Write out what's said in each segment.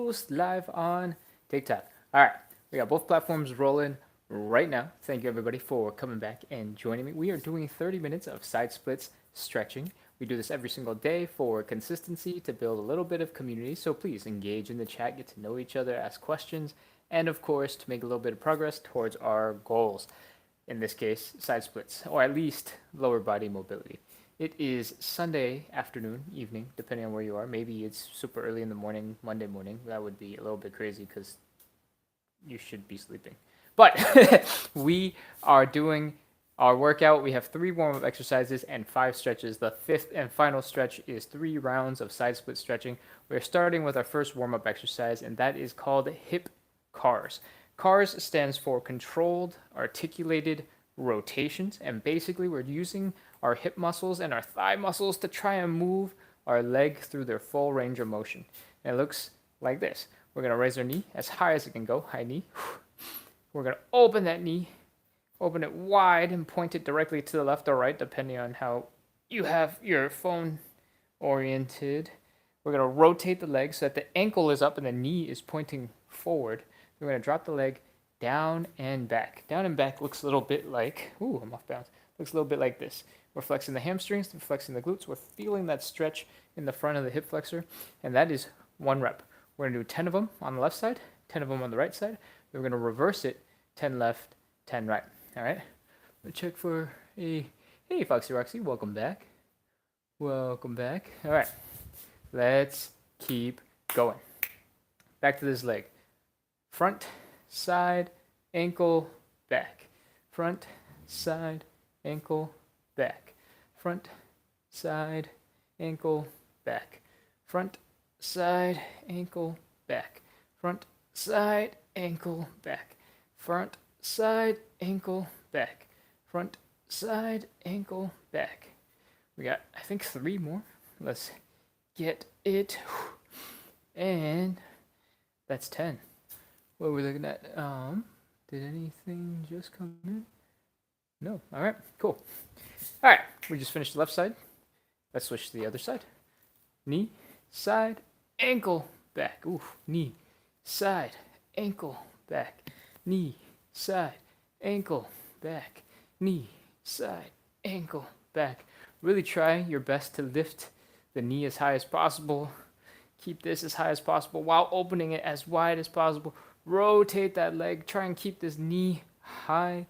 host live on TikTok. All right, we got both platforms rolling right now. Thank you everybody for coming back and joining me. We are doing 30 minutes of side splits stretching. We do this every single day for consistency to build a little bit of community. So please engage in the chat, get to know each other, ask questions, and of course to make a little bit of progress towards our goals. In this case, side splits, or at least lower body mobility. It is Sunday afternoon, evening, depending on where you are. Maybe it's super early in the morning, Monday morning. That would be a little bit crazy because you should be sleeping. But we are doing our workout. We have 3 warm-up exercises and 5 stretches. The 5th and final stretch is 3 rounds of side split stretching. We're starting with our first warm-up exercise, and that is called hip CARs. CARs stands for controlled articulated rotations, and basically we're using our hip muscles and our thigh muscles to try and move our leg through their full range of motion. And it looks like this. We're going to raise our knee as high as it can go, high knee. We're going to open that knee, open it wide and point it directly to the left or right, depending on how you have your phone oriented. We're going to rotate the leg so that the ankle is up and the knee is pointing forward. We're going to drop the leg down and back. Down and back looks a little bit like, ooh, I'm off balance. Looks a little bit like this. We're flexing the hamstrings, we're flexing the glutes, we're feeling that stretch in the front of the hip flexor, and that is 1 rep. We're going to do 10 of them on the left side, 10 of them on the right side. Then we're going to reverse it, 10 left, 10 right. All right? Let's check for a, hey, Foxy Roxy, welcome back. Welcome back. All right, let's keep going. Back to this leg. Front, side, ankle, back. Front, side, ankle, back. Front, side, ankle, back. Front, side, ankle, back. Front, side, ankle, back. Front, side, ankle, back. Front, side, ankle, back. We got, I think, 3 more. Let's get it. And that's 10. What are we looking at? Did anything just come in? No. All right, cool. All right, we just finished the left side. Let's switch to the other side. Knee, side, ankle, back. Ooh, knee, side, ankle, back. Knee, side, ankle, back. Knee, side, ankle, back. Really try your best to lift the knee as high as possible. Keep this as high as possible while opening it as wide as possible. Rotate that leg. Try and keep this knee high.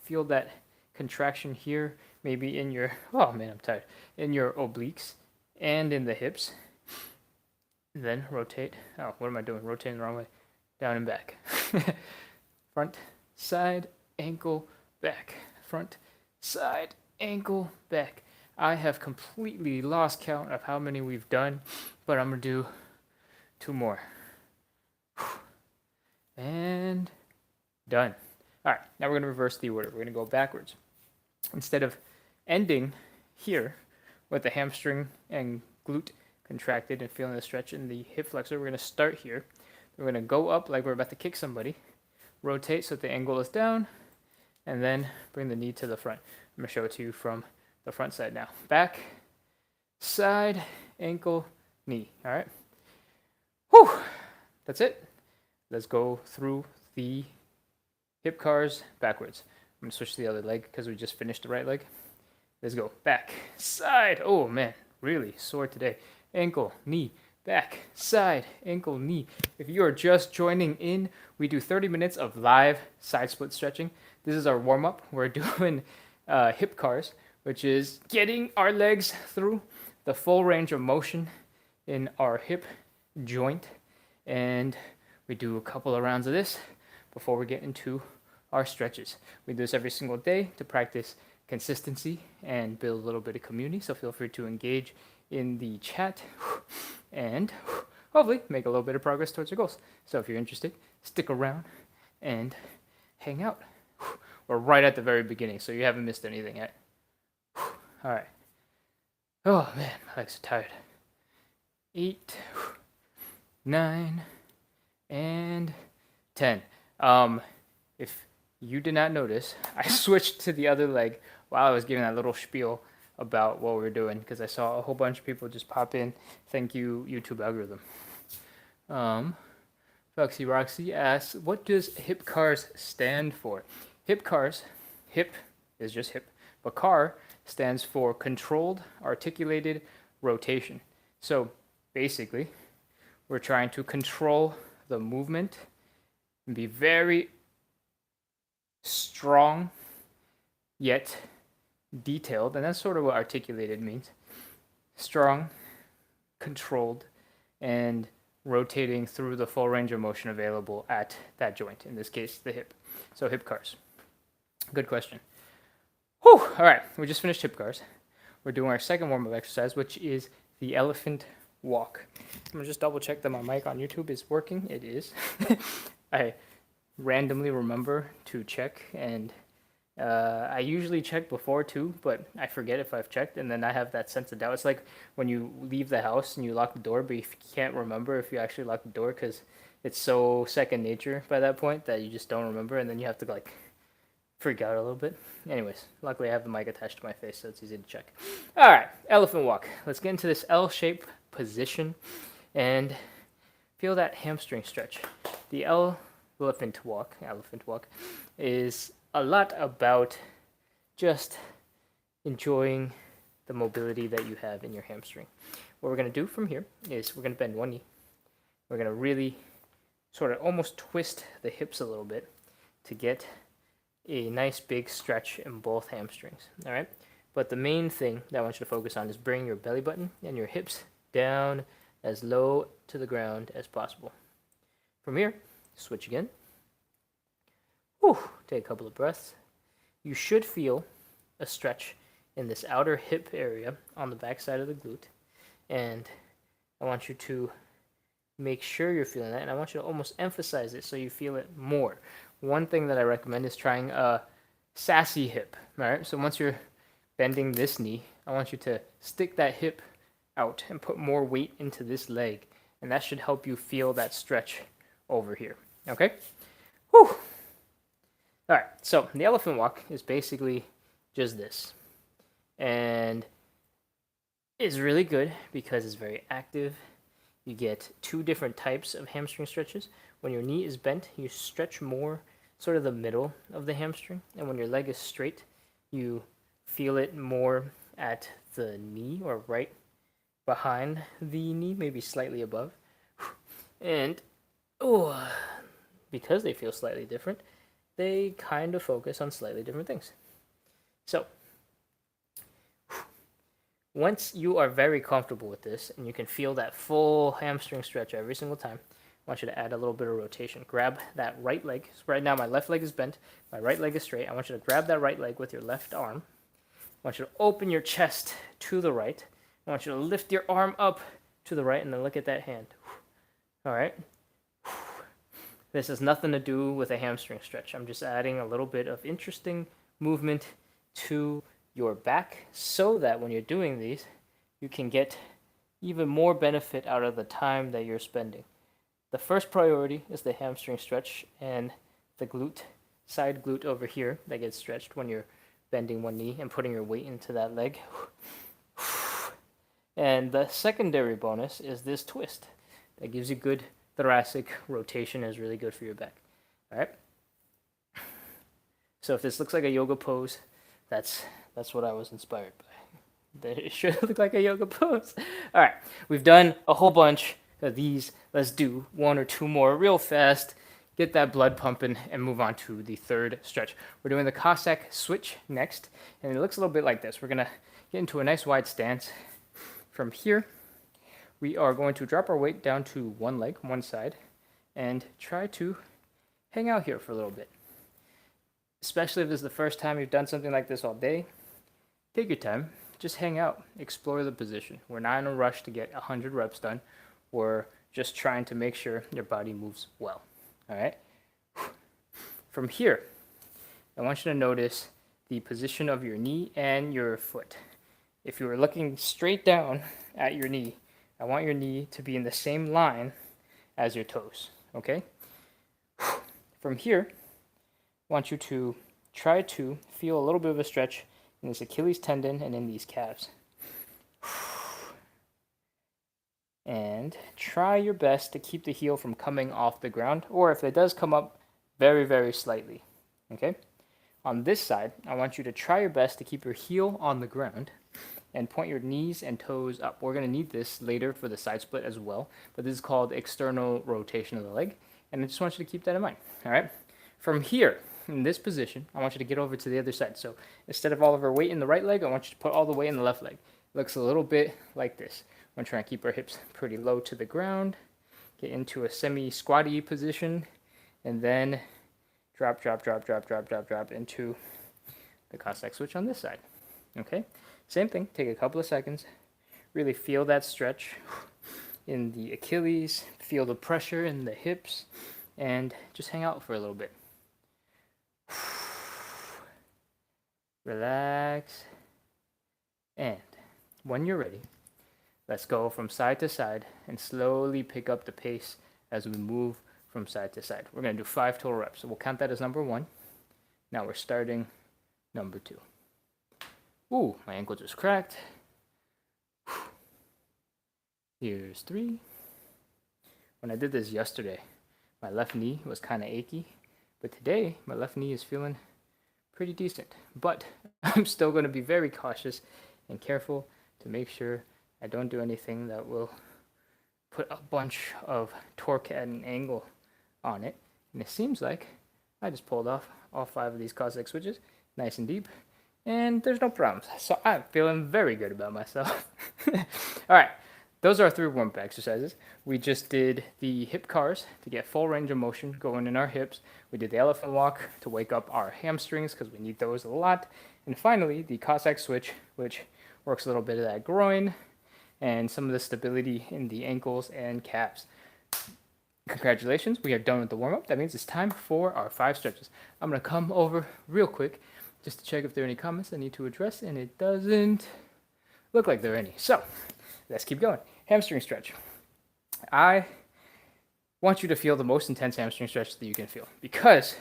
Feel that contraction here, maybe in your, oh man, I'm tired, in your obliques and in the hips. Then rotate. Oh, what am I doing? Rotating the wrong way. Down and back. Front, side, ankle, back. Front, side, ankle, back. I have completely lost count of how many we've done, but I'm going to do 2 more. And done. All right, now we're going to reverse the order. We're going to go backwards. Instead of ending here with the hamstring and glute contracted and feeling the stretch in the hip flexor, we're going to start here. We're going to go up like we're about to kick somebody, rotate so that the angle is down, and then bring the knee to the front. I'm going to show it to you from the front side now. Back, side, ankle, knee. All right. Whew. That's it. Let's go through the hip CARs backwards. I'm going to switch to the other leg because we just finished the right leg. Let's go. Back, side. Oh, man. Really sore today. Ankle, knee, back, side, ankle, knee. If you are just joining in, we do 30 minutes of live side split stretching. This is our warm-up. We're doing hip CARs, which is getting our legs through the full range of motion in our hip joint. And we do a couple of rounds of this before we get into our stretches. We do this every single day to practice consistency and build a little bit of community. So feel free to engage in the chat and hopefully make a little bit of progress towards your goals. So if you're interested, stick around and hang out. We're right at the very beginning, so you haven't missed anything yet. All right. Oh man, my legs are tired. 8, 9, and 10. If you did not notice, I switched to the other leg while I was giving that little spiel about what we're doing because I saw a whole bunch of people just pop in. Thank you, YouTube algorithm. Foxy Roxy asks, what does hip cars stand for? Hip cars, hip is just hip, but car stands for controlled articulated rotation. So basically, we're trying to control the movement and be very strong yet detailed, and that's sort of what articulated means. Strong, controlled, and rotating through the full range of motion available at that joint, in this case, the hip. So hip cars. Good question. Whew! All right, we just finished hip cars. We're doing our second warm-up exercise, which is the elephant walk. I'm gonna just double check that my mic on YouTube is working. It is. I randomly remember to check, and I usually check before too, but I forget if I've checked, and then I have that sense of doubt. It's like when you leave the house and you lock the door, but you can't remember if you actually locked the door because it's so second nature by that point that you just don't remember, and then you have to like freak out a little bit. Anyways, luckily I have the mic attached to my face, so it's easy to check. All right, elephant walk. Let's get into this L-shaped position and feel that hamstring stretch. The elephant walk is a lot about just enjoying the mobility that you have in your hamstring. What we're going to do from here is we're going to bend one knee. We're going to really sort of almost twist the hips a little bit to get a nice big stretch in both hamstrings. All right. But the main thing that I want you to focus on is bring your belly button and your hips down as low to the ground as possible. From here, switch again. Whew, take a couple of breaths. You should feel a stretch in this outer hip area on the back side of the glute. And I want you to make sure you're feeling that, and I want you to almost emphasize it so you feel it more. One thing that I recommend is trying a sassy hip. All right, so once you're bending this knee, I want you to stick that hip out and put more weight into this leg, and that should help you feel that stretch over here. Okay? Whew. All right, so the elephant walk is basically just this, and it's really good because it's very active. You get two different types of hamstring stretches. When your knee is bent, you stretch more sort of the middle of the hamstring, and when your leg is straight, you feel it more at the knee or right behind the knee, maybe slightly above. And because they feel slightly different, they kind of focus on slightly different things. So once you are very comfortable with this and you can feel that full hamstring stretch every single time, I want you to add a little bit of rotation. Grab that right leg. So right now my left leg is bent, my right leg is straight. I want you to grab that right leg with your left arm. I want you to open your chest to the right. I want you to lift your arm up to the right and then look at that hand. All right. This has nothing to do with a hamstring stretch. I'm just adding a little bit of interesting movement to your back so that when you're doing these, you can get even more benefit out of the time that you're spending. The first priority is the hamstring stretch and the glute, side glute over here that gets stretched when you're bending one knee and putting your weight into that leg. And the secondary bonus is this twist that gives you good thoracic rotation, is really good for your back. All right. So if this looks like a yoga pose, that's what I was inspired by. It should look like a yoga pose. All right, we've done a whole bunch of these. Let's do one or two more real fast. Get that blood pumping and move on to the third stretch. We're doing the Cossack switch next, and it looks a little bit like this. We're gonna get into a nice wide stance. From here, we are going to drop our weight down to one leg, one side, and try to hang out here for a little bit. Especially if this is the first time you've done something like this all day, take your time, just hang out, explore the position. We're not in a rush to get 100 reps done. We're just trying to make sure your body moves well. All right? From here, I want you to notice the position of your knee and your foot. If you were looking straight down at your knee, I want your knee to be in the same line as your toes, okay? From here, I want you to try to feel a little bit of a stretch in this Achilles tendon and in these calves. And try your best to keep the heel from coming off the ground, or if it does come up, very, very slightly. Okay? On this side, I want you to try your best to keep your heel on the ground and point your knees and toes up. We're going to need this later for the side split as well, but this is called external rotation of the leg, and I just want you to keep that in mind. All right? From here, in this position, I want you to get over to the other side. So instead of all of our weight in the right leg, I want you to put all the weight in the left leg. It looks a little bit like this. I'm going to try and keep our hips pretty low to the ground, get into a semi-squatty position, and then drop into the Cossack switch on this side. Okay? Same thing, take a couple of seconds, really feel that stretch in the Achilles, feel the pressure in the hips, and just hang out for a little bit. Relax, and when you're ready, let's go from side to side and slowly pick up the pace as we move from side to side. We're going to do 5 total reps, so we'll count that as number 1. Now we're starting number 2. Ooh, my ankle just cracked. Here's 3. When I did this yesterday, my left knee was kind of achy, but today my left knee is feeling pretty decent. But I'm still going to be very cautious and careful to make sure I don't do anything that will put a bunch of torque at an angle on it. And it seems like I just pulled off all 5 of these Cossack switches, nice and deep, and there's no problems. So I'm feeling very good about myself. All right, those are our 3 warm-up exercises. We just did the hip cars to get full range of motion going in our hips. We did the elephant walk to wake up our hamstrings because we need those a lot. And finally, the Cossack switch, which works a little bit of that groin and some of the stability in the ankles and calves. Congratulations, we are done with the warm-up. That means it's time for our 5 stretches. I'm going to come over real quick just to check if there are any comments I need to address, and it doesn't look like there are any. So, let's keep going. Hamstring stretch. I want you to feel the most intense hamstring stretch that you can feel, because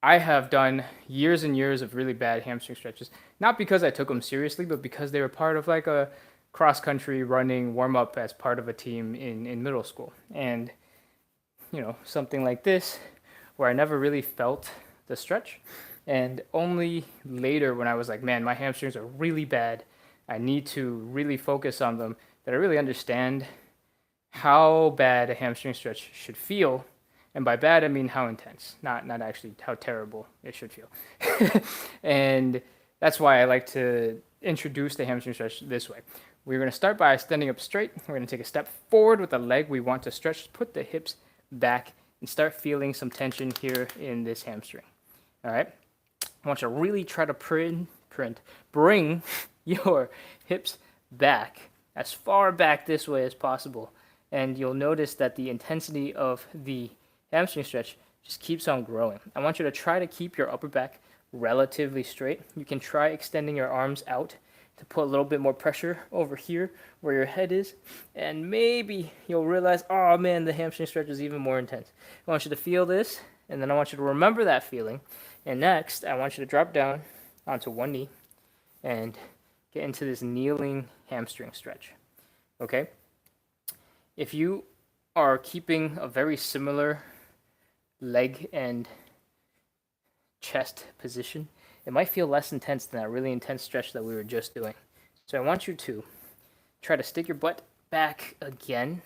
I have done years and years of really bad hamstring stretches, not because I took them seriously, but because they were part of like a cross-country running warm-up as part of a team in middle school. And, you know, something like this, where I never really felt the stretch, and only later when I was like, man, my hamstrings are really bad, I need to really focus on them, that I really understand how bad a hamstring stretch should feel. And by bad, I mean how intense, not actually how terrible it should feel. And that's why I like to introduce the hamstring stretch this way. We're going to start by standing up straight. We're going to take a step forward with the leg we want to stretch, put the hips back, and start feeling some tension here in this hamstring. All right? I want you to really try to bring your hips back, as far back this way as possible. And you'll notice that the intensity of the hamstring stretch just keeps on growing. I want you to try to keep your upper back relatively straight. You can try extending your arms out to put a little bit more pressure over here where your head is, and maybe you'll realize, oh man, the hamstring stretch is even more intense. I want you to feel this, and then I want you to remember that feeling. And next, I want you to drop down onto one knee and get into this kneeling hamstring stretch. Okay? If you are keeping a very similar leg and chest position, it might feel less intense than that really intense stretch that we were just doing. So I want you to try to stick your butt back again,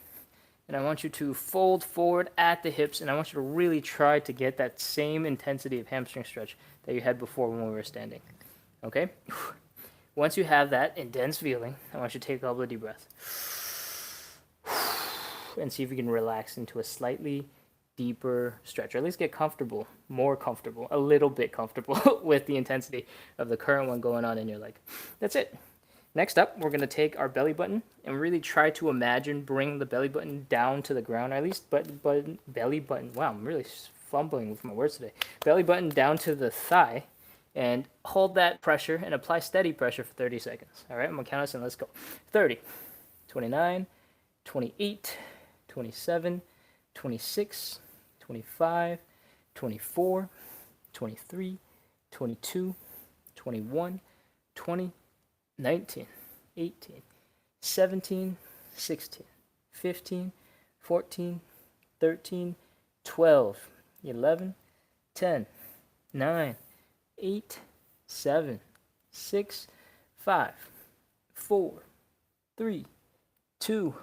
and I want you to fold forward at the hips, and I want you to really try to get that same intensity of hamstring stretch that you had before when we were standing. Okay? Once you have that intense feeling, I want you to take a couple of deep breaths and see if you can relax into a slightly deeper stretch, or at least get comfortable, more comfortable, a little bit comfortable with the intensity of the current one going on in your leg. That's it. Next up, we're going to take our belly button and really try to imagine bring the belly button down to the ground, or at least belly button. Wow, I'm really fumbling with my words today. Belly button down to the thigh, and hold that pressure and apply steady pressure for 30 seconds. All right, I'm going to count us and let's go. 30, 29, 28, 27, 26, 25, 24, 23, 22, 21, 20, 19, 18, 17, 16, 15, 14, 13, 12, 11, 10, 9, 8, 7, 6, 5, 4, 3, 2,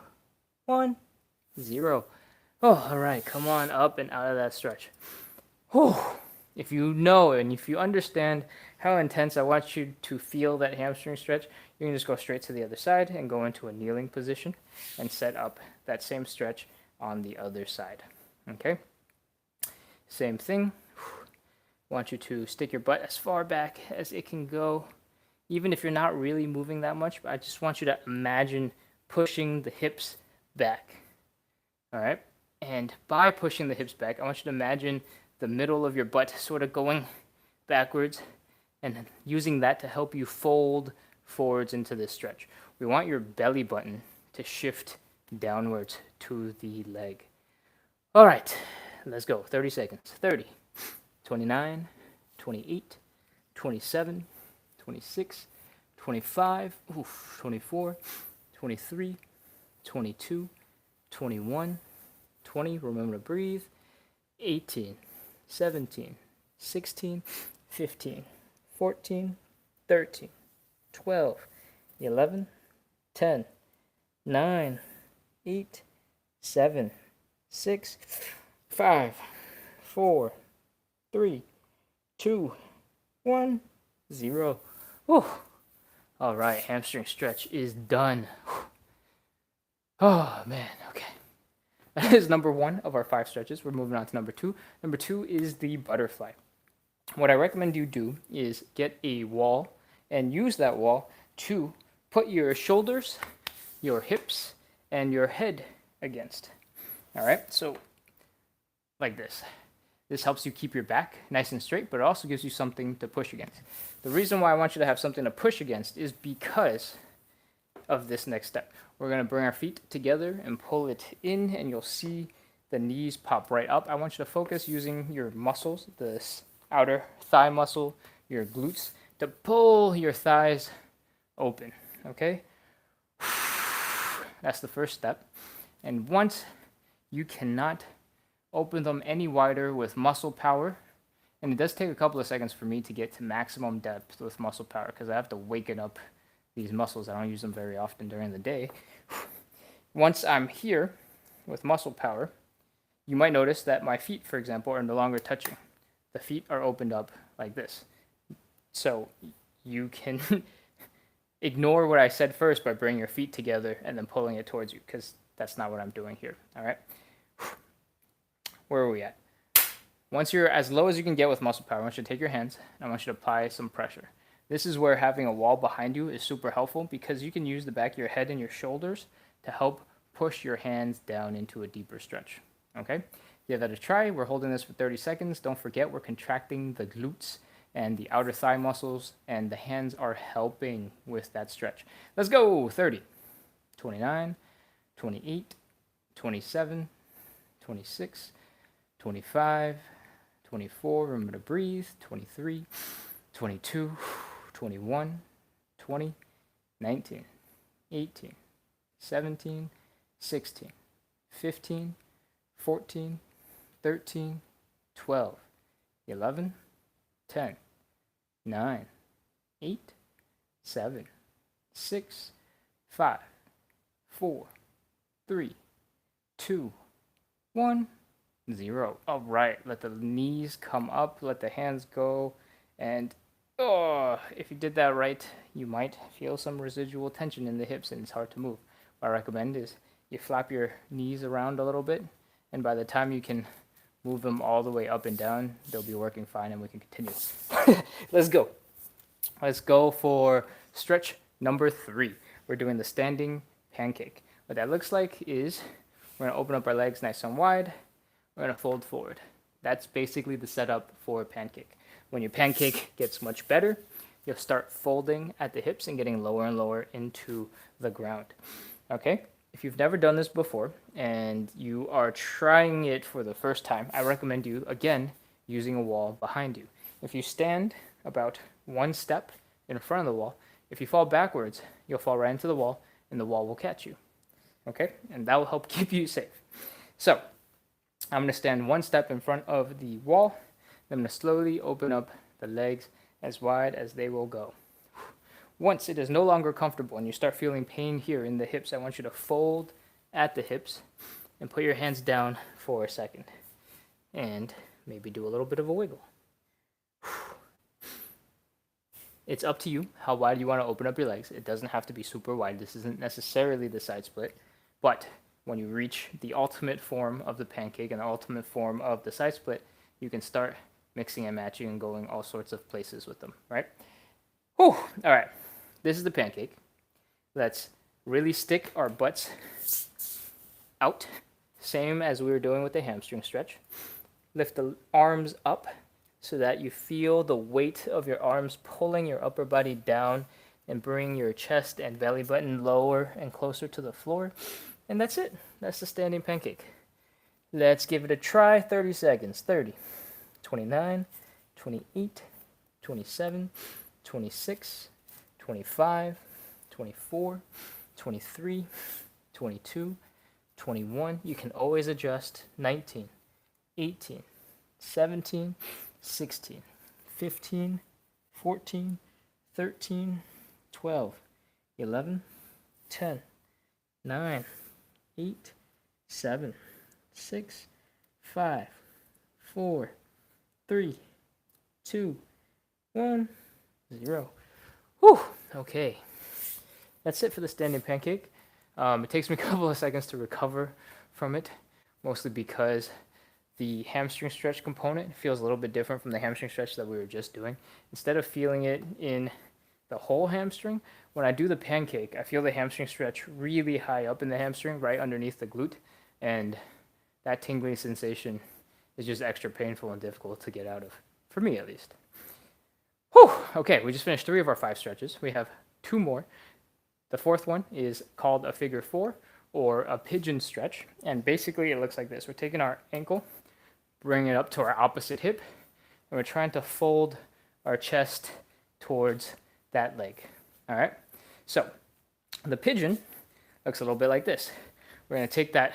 1, 0. Oh, all right, come on up and out of that stretch. Whew. If you know and if you understand how intense I want you to feel that hamstring stretch, you can just go straight to the other side and go into a kneeling position and set up that same stretch on the other side. Okay? Same thing. I want you to stick your butt as far back as it can go, even if you're not really moving that much. But I just want you to imagine pushing the hips back. All right? And by pushing the hips back, I want you to imagine the middle of your butt sort of going backwards and using that to help you fold forwards into this stretch. We want your belly button to shift downwards to the leg. All right, let's go. 30 seconds. 30, 29, 28, 27, 26, 25, 24, 23, 22, 21, 20. Remember to breathe. 18, 17, 16, 15, 14, 13, 12, 11, 10, 9, 8, 7, 6, 5, 4, 3, 2, 1, 0. Whew. All right, hamstring stretch is done. Oh, man, okay. That is number 1 of our 5 stretches. We're moving on to number 2. Number 2 is the butterfly. What I recommend you do is get a wall and use that wall to put your shoulders, your hips, and your head against. All right, so like this. This helps you keep your back nice and straight, but it also gives you something to push against. The reason why I want you to have something to push against is because of this next step. We're going to bring our feet together and pull it in, and you'll see the knees pop right up. I want you to focus using your muscles, this outer thigh muscle, your glutes, to pull your thighs open, okay? That's the first step. And once you cannot open them any wider with muscle power, and it does take a couple of seconds for me to get to maximum depth with muscle power because I have to waken up these muscles. I don't use them very often during the day. Once I'm here with muscle power, you might notice that my feet, for example, are no longer touching. The feet are opened up like this. So you can ignore what I said first by bringing your feet together and then pulling it towards you, because that's not what I'm doing here. All right? Where are we at? Once you're as low as you can get with muscle power, I want you to take your hands and I want you to apply some pressure. This is where having a wall behind you is super helpful because you can use the back of your head and your shoulders to help push your hands down into a deeper stretch. Okay? Give that a try. We're holding this for 30 seconds. Don't forget, we're contracting the glutes and the outer thigh muscles, and the hands are helping with that stretch. Let's go. 30, 29, 28, 27, 26, 25, 24. Remember to breathe. 23, 22, 21, 20, 19, 18, 17, 16, 15, 14, 13, 12, 11, 10, 9, 8, 7, 6, 5, 4, 3, 2, 1, 0. All right, let the knees come up, let the hands go, and if you did that right, you might feel some residual tension in the hips and it's hard to move. What I recommend is you flap your knees around a little bit, and by the time you can move them all the way up and down, they'll be working fine and we can continue. Let's go. Let's go for stretch number 3. We're doing the standing pancake. What that looks like is we're going to open up our legs nice and wide. We're going to fold forward. That's basically the setup for pancake. When your pancake gets much better, you'll start folding at the hips and getting lower and lower into the ground. Okay? If you've never done this before and you are trying it for the first time, I recommend you, again, using a wall behind you. If you stand about one step in front of the wall, if you fall backwards, you'll fall right into the wall and the wall will catch you. okay? And that will help keep you safe. So I'm going to stand one step in front of the wall. I'm going to slowly open up the legs as wide as they will go. Once it is no longer comfortable and you start feeling pain here in the hips, I want you to fold at the hips and put your hands down for a second. And maybe do a little bit of a wiggle. It's up to you how wide you want to open up your legs. It doesn't have to be super wide. This isn't necessarily the side split. But when you reach the ultimate form of the pancake and the ultimate form of the side split, you can start mixing and matching and going all sorts of places with them, right? Whew. All right. This is the pancake. Let's really stick our butts out, same as we were doing with the hamstring stretch. Lift the arms up so that you feel the weight of your arms pulling your upper body down and bring your chest and belly button lower and closer to the floor. And that's it. That's the standing pancake. Let's give it a try. 30 seconds. 30, 29, 28, 27, 26, 25, 24, 23, 22, 21. You can always adjust. 19, 18, 17, 16, 15, 14, 13, 12, 11, 10, 9, 8, 7, 6, 5, 4, 3, 2, 1, 0. Whew, okay. That's it for the standing pancake. It takes me a couple of seconds to recover from it, mostly because the hamstring stretch component feels a little bit different from the hamstring stretch that we were just doing. Instead of feeling it in the whole hamstring, when I do the pancake, I feel the hamstring stretch really high up in the hamstring, right underneath the glute, and that tingling sensation is just extra painful and difficult to get out of, for me at least. Whew, okay, we just finished 3 of our 5 stretches. We have 2 more. The 4th one is called a figure 4, or a pigeon stretch, and basically it looks like this. We're taking our ankle, bringing it up to our opposite hip, and we're trying to fold our chest towards that leg. All right, so the pigeon looks a little bit like this. We're going to take that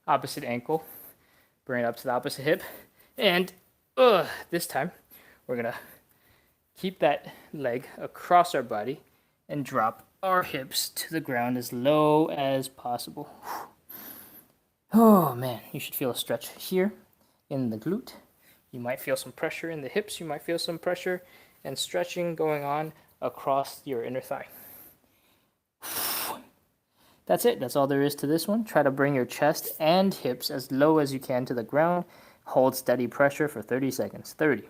opposite ankle, bring it up to the opposite hip, and this time we're going to keep that leg across our body and drop our hips to the ground as low as possible. Oh man, you should feel a stretch here in the glute. You might feel some pressure in the hips. You might feel some pressure and stretching going on across your inner thigh. That's it. That's all there is to this one. Try to bring your chest and hips as low as you can to the ground. Hold steady pressure for 30 seconds. 30,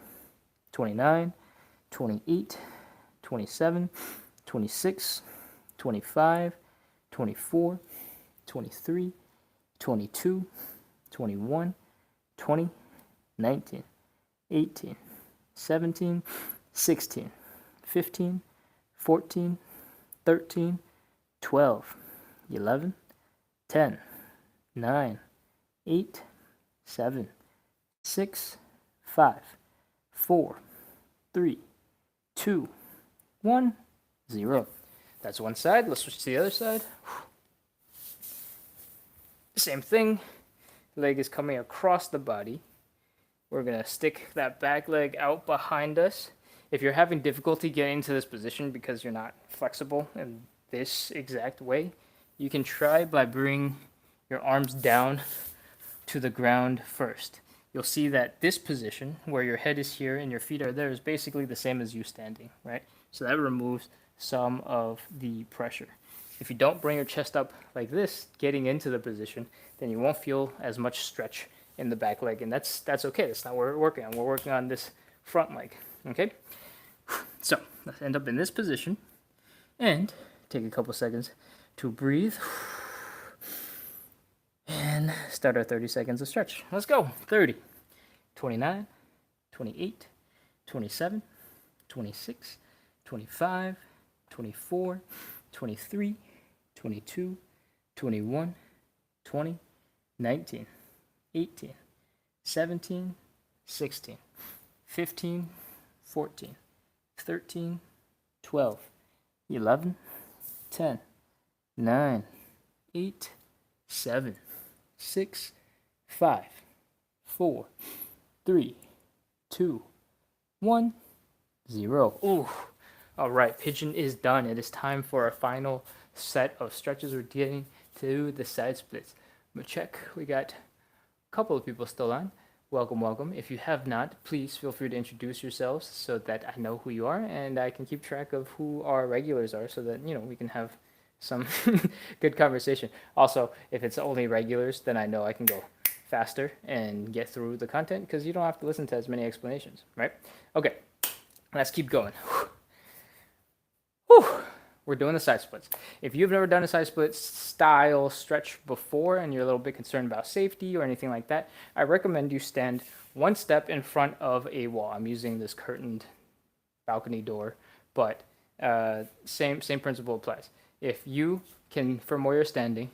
29, 28, 27, 26, 25, 24, 23, 22, 21, 20, 19, 18, 17, 16, 15, 14, 13, 12, 11, 10, 9, 8, 7, 6, 5, 4, 3, 2, 1, 0. That's one side. Let's switch to the other side. Same thing. Leg is coming across the body. We're going to stick that back leg out behind us. If you're having difficulty getting into this position because you're not flexible in this exact way, you can try by bringing your arms down to the ground first. You'll see that this position, where your head is here and your feet are there, is basically the same as you standing, right? So that removes some of the pressure. If you don't bring your chest up like this, getting into the position, then you won't feel as much stretch in the back leg, and that's okay. That's not what we're working on. We're working on this front leg, okay? So let's end up in this position and take a couple seconds to breathe and start our 30 seconds of stretch. Let's go. 30, 29, 28, 27, 26, 25, 24, 23, 22, 21, 20, 19, 18, 17, 16, 15, 14, 13, 12, 11, 10, 9, 8, 7, 6, 5, 4, 3, 2, 1, 0. Ooh. All right, Pigeon is done. It is time for our final set of stretches. We're getting to the side splits. I'm gonna check. We got a couple of people still on. Welcome, welcome. If you have not, please feel free to introduce yourselves so that I know who you are and I can keep track of who our regulars are so that, we can have some good conversation. Also, if it's only regulars, then I know I can go faster and get through the content because you don't have to listen to as many explanations, right? Okay, let's keep going. Whew. We're doing the side splits. If you've never done a side split style stretch before and you're a little bit concerned about safety or anything like that, I recommend you stand one step in front of a wall. I'm using this curtained balcony door, but same principle applies. If you can, from where you're standing,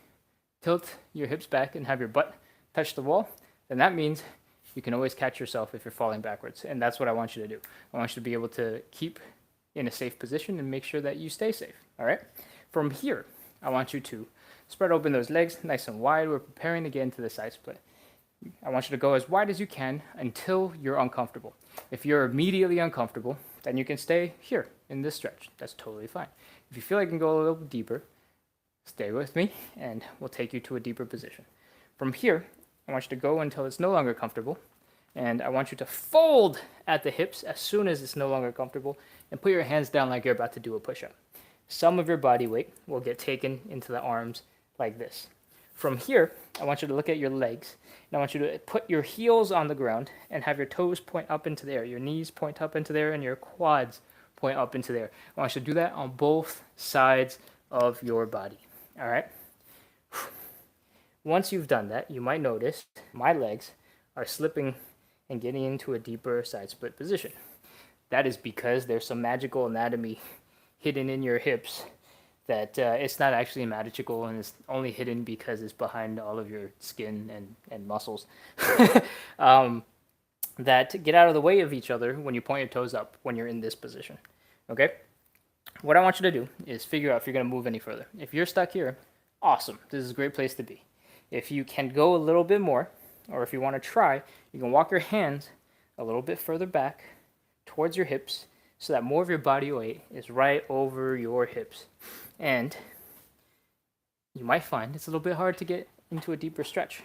tilt your hips back and have your butt touch the wall, then that means you can always catch yourself if you're falling backwards. And that's what I want you to do. I want you to be able to keep in a safe position and make sure that you stay safe. All right. From here, I want you to spread open those legs nice and wide. We're preparing to get into the side split. I want you to go as wide as you can until you're uncomfortable. If you're immediately uncomfortable, then you can stay here in this stretch. That's totally fine. If you feel like you can go a little deeper, stay with me and we'll take you to a deeper position. From here, I want you to go until it's no longer comfortable. And I want you to fold at the hips as soon as it's no longer comfortable and put your hands down like you're about to do a push-up. Some of your body weight will get taken into the arms like this. From here, I want you to look at your legs, and I want you to put your heels on the ground and have your toes point up into the air, your knees point up into there, and your quads point up into there. I want you to do that on both sides of your body, all right? Once you've done that, you might notice my legs are slipping and getting into a deeper side split position. That is because there's some magical anatomy hidden in your hips that it's not actually magical and it's only hidden because it's behind all of your skin and muscles that get out of the way of each other when you point your toes up when you're in this position. Okay? What I want you to do is figure out if you're going to move any further. If you're stuck here, awesome. This is a great place to be. If you can go a little bit more, or if you want to try, you can walk your hands a little bit further back towards your hips so that more of your body weight is right over your hips. And you might find it's a little bit hard to get into a deeper stretch.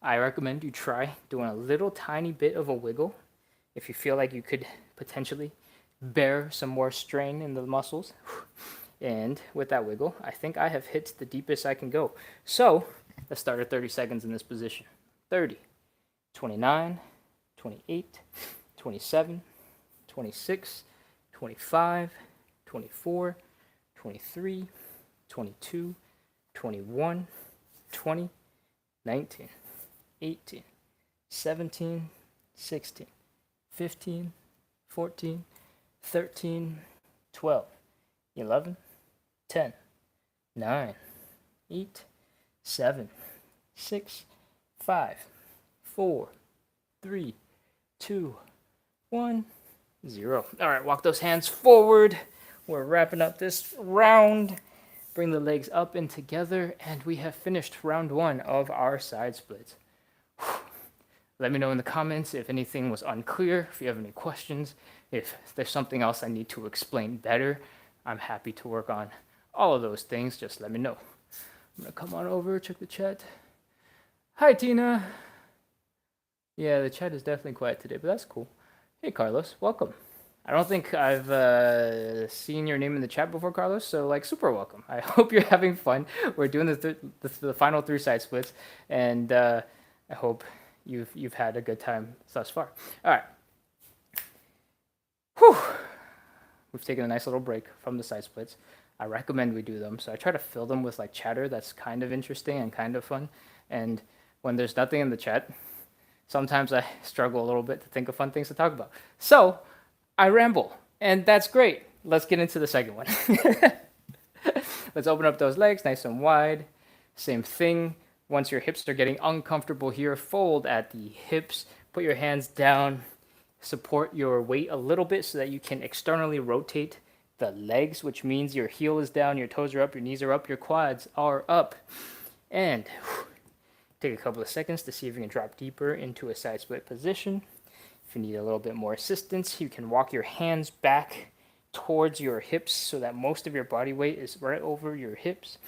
I recommend you try doing a little tiny bit of a wiggle if you feel like you could potentially bear some more strain in the muscles. And with that wiggle, I think I have hit the deepest I can go. So let's start at 30 seconds in this position. 30, 29, 28, 27, 26, 25, 24, 23, 22, 21, 20, 19, 18, 17, 16, 15, 14, 13, 12, 11, 10, 9, 8, 7, 6, 5, 4, 3, 2, 1, 0. All right, walk those hands forward. We're wrapping up this round. Bring the legs up and together, and we have finished round 1 of our side splits. Let me know in the comments if anything was unclear, if you have any questions, if there's something else I need to explain better. I'm happy to work on all of those things. Just let me know. I'm going to come on over, check the chat. Hi, Tina. Yeah, the chat is definitely quiet today, but that's cool. Hey, Carlos, welcome. I don't think I've seen your name in the chat before, Carlos, so super welcome. I hope you're having fun. We're doing the final 3 side splits, and I hope you've had a good time thus far. All right. Whew. We've taken a nice little break from the side splits. I recommend we do them, so I try to fill them with chatter that's kind of interesting and kind of fun. And when there's nothing in the chat, sometimes I struggle a little bit to think of fun things to talk about. So I ramble, and that's great. Let's get into the second one. Let's open up those legs nice and wide. Same thing. Once your hips are getting uncomfortable here, fold at the hips. Put your hands down. Support your weight a little bit so that you can externally rotate the legs, which means your heel is down, your toes are up, your knees are up, your quads are up. And take a couple of seconds to see if you can drop deeper into a side split position. If you need a little bit more assistance, you can walk your hands back towards your hips so that most of your body weight is right over your hips.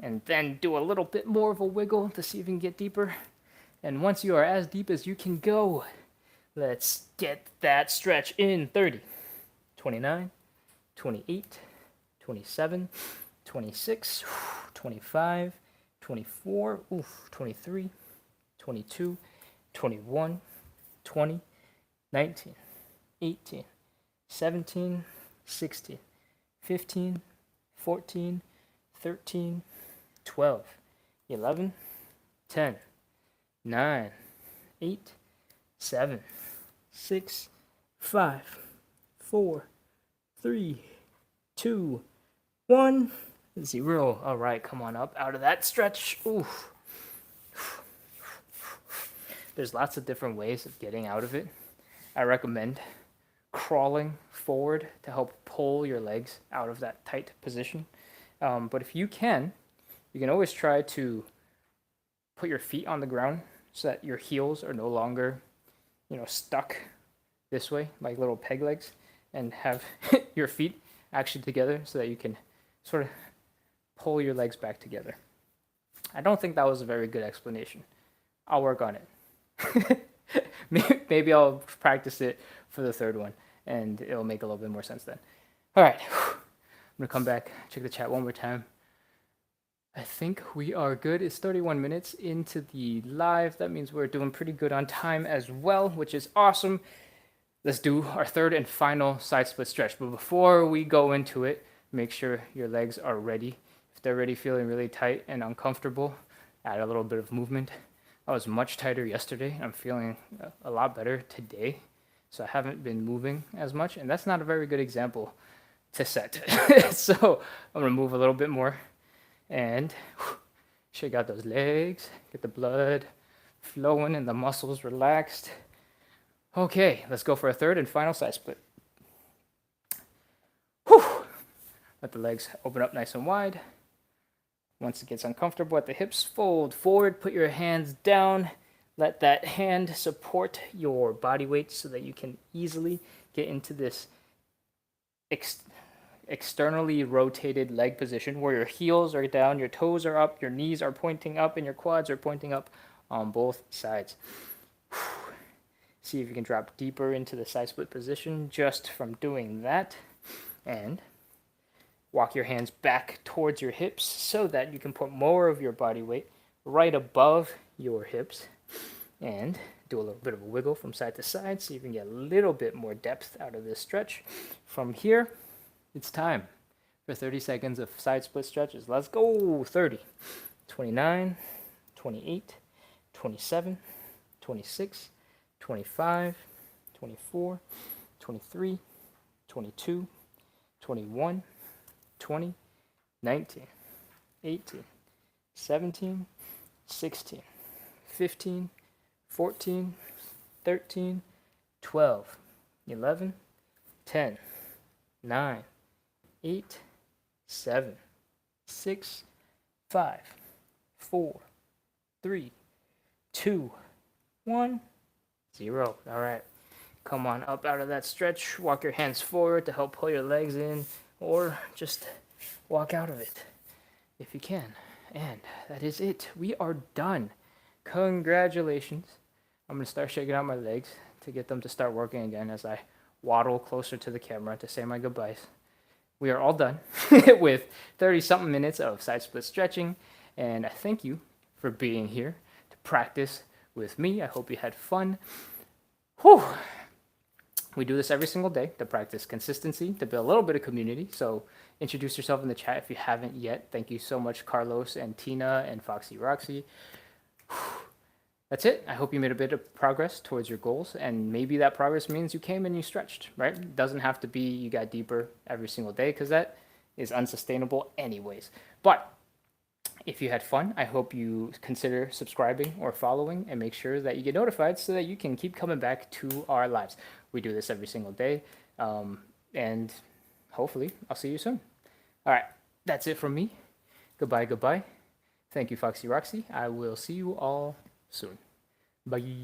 And then do a little bit more of a wiggle to see if you can get deeper. And once you are as deep as you can go, let's get that stretch in. 30, 29, 28, 27, 26, 25, 24, 23, 22, 21, 20, 19, 18, 17, 16, 15, 14, 13, 12, 11, 10, 9, 8, 7, 6, 5, 4, 3, 2, 1, 0. All right, come on up out of that stretch. Oof. There's lots of different ways of getting out of it. I recommend crawling forward to help pull your legs out of that tight position. But if you can always try to put your feet on the ground so that your heels are no longer, stuck this way like little peg legs, and have your feet actually together so that you can sort of pull your legs back together. I don't think that was a very good explanation. I'll work on it. Maybe I'll practice it for the third one, and it'll make a little bit more sense then. All right, I'm gonna come back, check the chat one more time. I think we are good. It's 31 minutes into the live. That means we're doing pretty good on time as well, which is awesome. Let's do our third and final side split stretch. But before we go into it, make sure your legs are ready. If they're already feeling really tight and uncomfortable, add a little bit of movement. I was much tighter yesterday. I'm feeling a lot better today. So I haven't been moving as much, and that's not a very good example to set. So I'm gonna move a little bit more and shake out those legs, get the blood flowing and the muscles relaxed. Okay, let's go for a third and final side split. Whew. Let the legs open up nice and wide. Once it gets uncomfortable at the hips, fold forward, put your hands down. Let that hand support your body weight so that you can easily get into this externally rotated leg position where your heels are down, your toes are up, your knees are pointing up, and your quads are pointing up on both sides. See if you can drop deeper into the side split position just from doing that. And walk your hands back towards your hips so that you can put more of your body weight right above your hips. And do a little bit of a wiggle from side to side so you can get a little bit more depth out of this stretch. From here, it's time for 30 seconds of side split stretches. Let's go. 30, 29, 28, 27, 26, 25, 24, 23, 22, 21, 20, 19, 18, 17, 16, 15, 14, 13, 12, 11, 10, 9, 8, 7, 6, 5, 4, 3, 2, 1, 0. All right. Come on up out of that stretch. Walk your hands forward to help pull your legs in, or just walk out of it if you can. And that is it. We are done. Congratulations. I'm going to start shaking out my legs to get them to start working again as I waddle closer to the camera to say my goodbyes. We are all done with 30-something minutes of side split stretching, and I thank you for being here to practice with me. I hope you had fun. Whew. We do this every single day to practice consistency, to build a little bit of community. So introduce yourself in the chat if you haven't yet. Thank you so much, Carlos and Tina and Foxy Roxy. That's it. I hope you made a bit of progress towards your goals, and maybe that progress means you came and you stretched, right? It doesn't have to be you got deeper every single day, because that is unsustainable anyways. But if you had fun, I hope you consider subscribing or following and make sure that you get notified so that you can keep coming back to our lives. We do this every single day, and hopefully I'll see you soon. All right, that's it from me. Goodbye, goodbye. Thank you, Foxy Roxy. I will see you all soon. Bye.